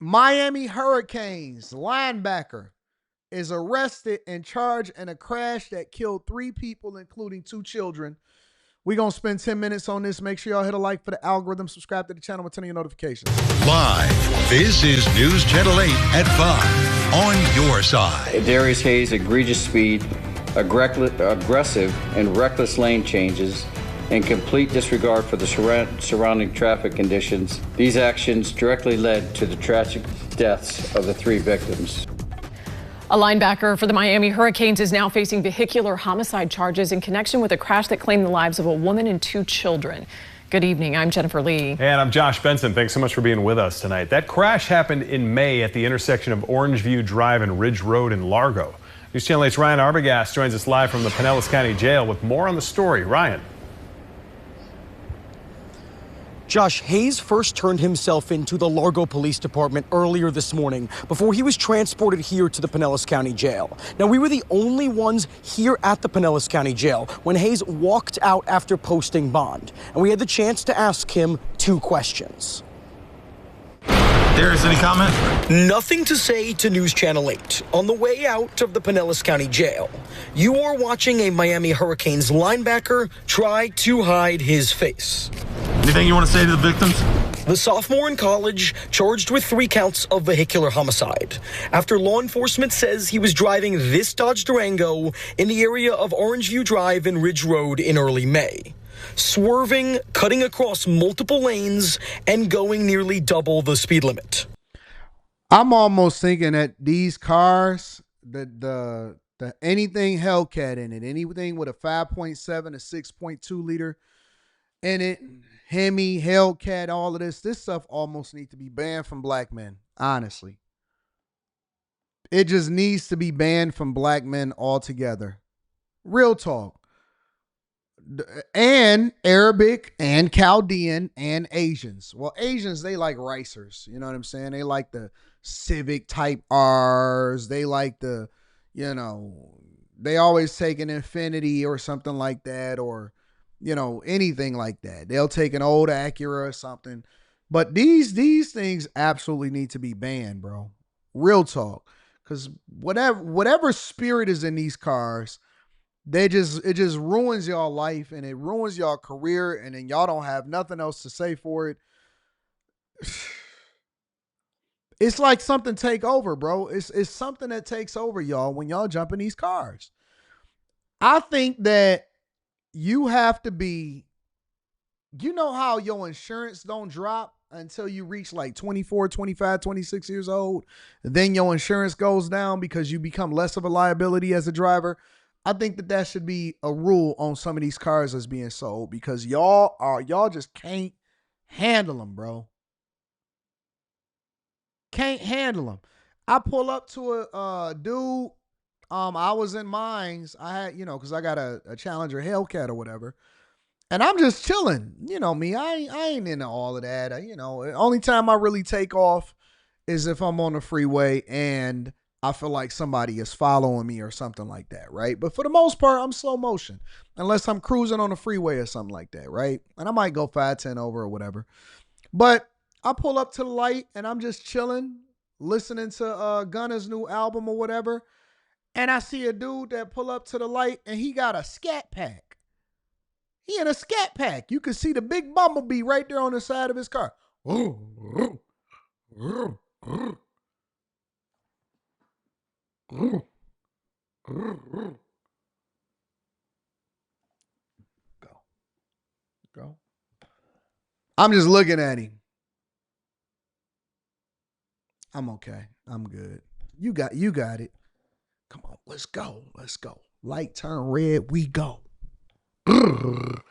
Miami Hurricanes linebacker is arrested and charged in a crash that killed 3 people, including 2 children. We're going to spend 10 minutes on this. Make sure y'all hit a like for the algorithm. Subscribe to the channel with 10 of your notifications. Live. This is News Channel 8 at 5 on your side. Adarius Hayes' egregious speed, aggressive and reckless lane changes, and complete disregard for the surrounding traffic conditions. These actions directly led to the tragic deaths of the 3 victims. A linebacker for the Miami Hurricanes is now facing vehicular homicide charges in connection with a crash that claimed the lives of a woman and 2 children. Good evening. I'm Jennifer Lee. And I'm Josh Benson. Thanks so much for being with us tonight. That crash happened in May at the intersection of Orangeview Drive and Ridge Road in Largo. News Channel 8's Ryan Arbogast joins us live from the Pinellas County Jail with more on the story. Ryan. Josh, Hayes first turned himself into the Largo Police Department earlier this morning before he was transported here to the Pinellas County Jail. Now, we were the only ones here at the Pinellas County Jail when Hayes walked out after posting bond, and we had the chance to ask him 2 questions. Adarius, any comment? Nothing to say to News Channel 8. On the way out of the Pinellas County Jail, you are watching a Miami Hurricanes linebacker try to hide his face. Anything you want to say to the victims? The sophomore in college charged with 3 counts of vehicular homicide after law enforcement says he was driving this Dodge Durango in the area of Orangeview Drive and Ridge Road in early May, swerving, cutting across multiple lanes, and going nearly double the speed limit. I'm almost thinking that these cars, the anything Hellcat in it, anything with a 5.7, a 6.2 liter in it, Hemi, Hellcat, all of this stuff almost needs to be banned from black men, honestly. It just needs to be banned from black men altogether. Real talk. And Arabic and Chaldean and Asians. Well, Asians, they like racers. You know what I'm saying? They like the Civic Type R's. They like the, they always take an Infinity or something like that, or anything like that. They'll take an old Acura or something. But these things absolutely need to be banned, bro. Real talk. Because whatever spirit is in these cars, it just ruins y'all life, and it ruins y'all career, and then y'all don't have nothing else to say for it. It's like something take over, bro. It's something that takes over y'all when y'all jump in these cars. I think that you have to be, how your insurance don't drop until you reach like 24, 25, 26 years old. Then your insurance goes down because you become less of a liability as a driver. I think that should be a rule on some of these cars that's being sold, because y'all just can't handle them, bro. Can't handle them. I pull up to a dude. I was in Mines. I had, because I got a Challenger Hellcat or whatever. And I'm just chilling. Me, I ain't into all of that. Only time I really take off is if I'm on the freeway and I feel like somebody is following me or something like that, right? But for the most part, I'm slow motion. Unless I'm cruising on the freeway or something like that, right? And I might go 5-10 over or whatever. But I pull up to the light and I'm just chilling, listening to Gunna's new album or whatever. And I see a dude that pull up to the light and he got a scat pack. He in a scat pack. You can see the big bumblebee right there on the side of his car. Go. I'm just looking at him. I'm okay. I'm good. You got it. Come on, let's go. Light turn red, we go. The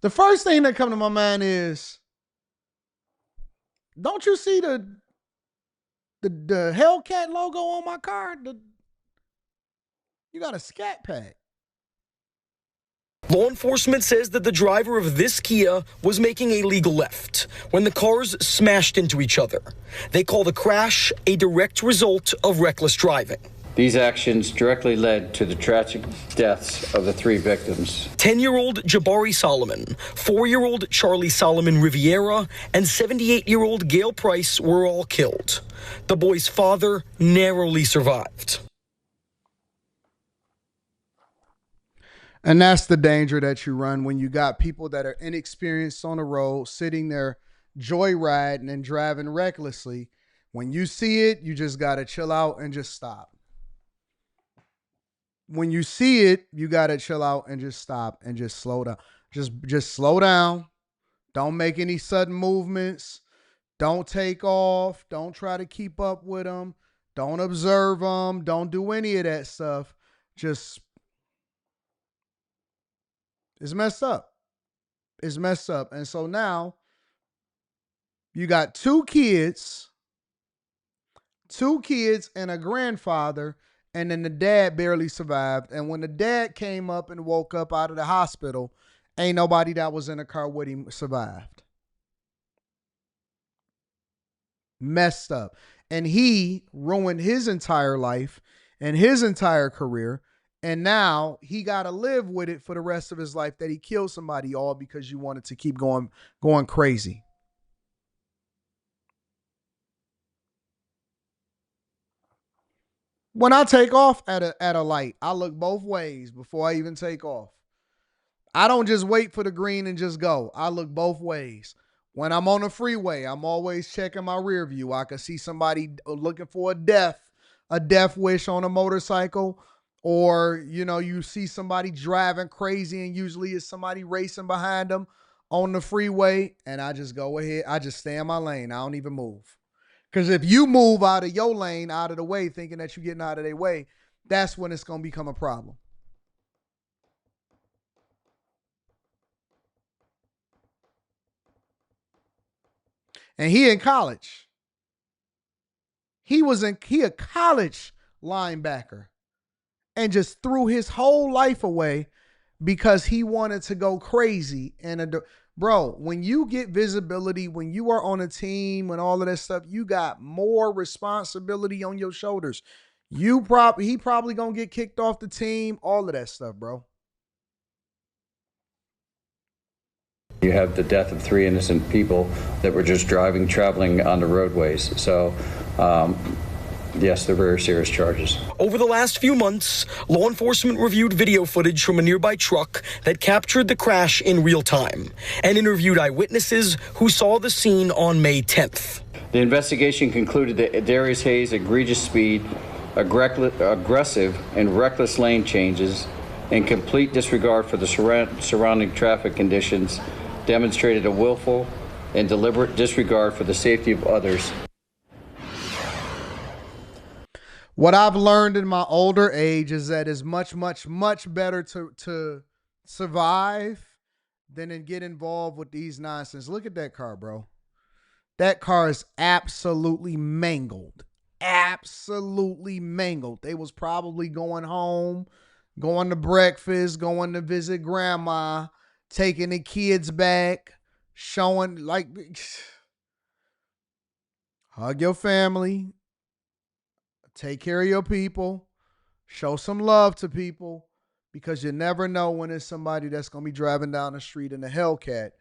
first thing that comes to my mind is, don't you see the Hellcat logo on my car? You got a scat pack. Law enforcement says that the driver of this Kia was making a legal left when the cars smashed into each other. They call the crash a direct result of reckless driving. These actions directly led to the tragic deaths of the 3 victims. 10-year-old Jabari Solomon, 4-year-old Charlie Solomon Riviera, and 78-year-old Gail Price were all killed. The boy's father narrowly survived. And that's the danger that you run when you got people that are inexperienced on the road, sitting there joyriding and driving recklessly. When you see it, you just got to chill out and just stop. When you see it, you got to chill out and just stop and just slow down. Just slow down. Don't make any sudden movements. Don't take off. Don't try to keep up with them. Don't observe them. Don't do any of that stuff. It's messed up. It's messed up. And so now you got 2 kids and a grandfather, and then the dad barely survived. And when the dad came up and woke up out of the hospital, ain't nobody that was in the car with him survived. Messed up. And he ruined his entire life and his entire career. And now he got to live with it for the rest of his life that he killed somebody, all because you wanted to keep going crazy. When I take off at a light, I look both ways before I even take off. I don't just wait for the green and just go. I look both ways. When I'm on the freeway, I'm always checking my rear view. I can see somebody looking for a death wish on a motorcycle, or, you see somebody driving crazy, and usually it's somebody racing behind them on the freeway, and I just go ahead. I just stay in my lane. I don't even move. Because if you move out of your lane, out of the way, thinking that you're getting out of their way, that's when it's going to become a problem. And he in college. He a college linebacker, and just threw his whole life away because he wanted to go crazy. And bro, when you get visibility, when you are on a team and all of that stuff, you got more responsibility on your shoulders. He probably gonna get kicked off the team, all of that stuff, bro. You have the death of 3 innocent people that were just traveling on the roadways. So, yes, they're very serious charges. Over the last few months, law enforcement reviewed video footage from a nearby truck that captured the crash in real time and interviewed eyewitnesses who saw the scene on May 10th. The investigation concluded that Adarius Hayes' egregious speed, aggressive and reckless lane changes, and complete disregard for the surrounding traffic conditions demonstrated a willful and deliberate disregard for the safety of others. What I've learned in my older age is that it's much, much, much better to survive than to get involved with these nonsense. Look at that car, bro. That car is absolutely mangled. Absolutely mangled. They was probably going home, going to breakfast, going to visit grandma, taking the kids back, showing, like, hug your family, take care of your people, show some love to people, because you never know when it's somebody that's going to be driving down the street in a Hellcat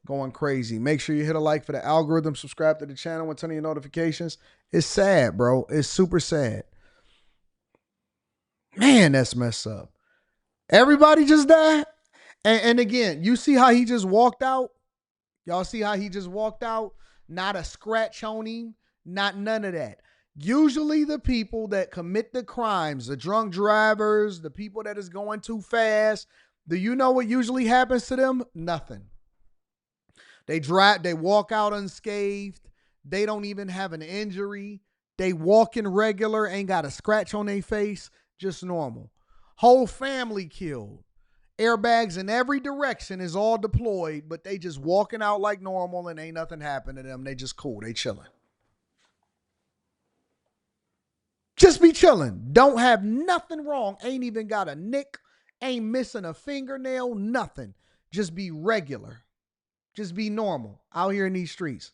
going crazy. Make sure you hit a like for the algorithm, subscribe to the channel, and turn on your notifications. It's sad, bro. It's super sad. Man, that's messed up. Everybody just died. And again, you see how he just walked out? Y'all see how he just walked out? Not a scratch on him, not none of that. Usually the people that commit the crimes, the drunk drivers, the people that is going too fast, do you know what usually happens to them? Nothing. They walk out unscathed. They don't even have an injury. They walk in regular, ain't got a scratch on their face, just normal. Whole family killed. Airbags in every direction is all deployed, but they just walking out like normal and ain't nothing happened to them. They just cool. They chilling. Just be chilling. Don't have nothing wrong. Ain't even got a nick. Ain't missing a fingernail. Nothing. Just be regular. Just be normal out here in these streets.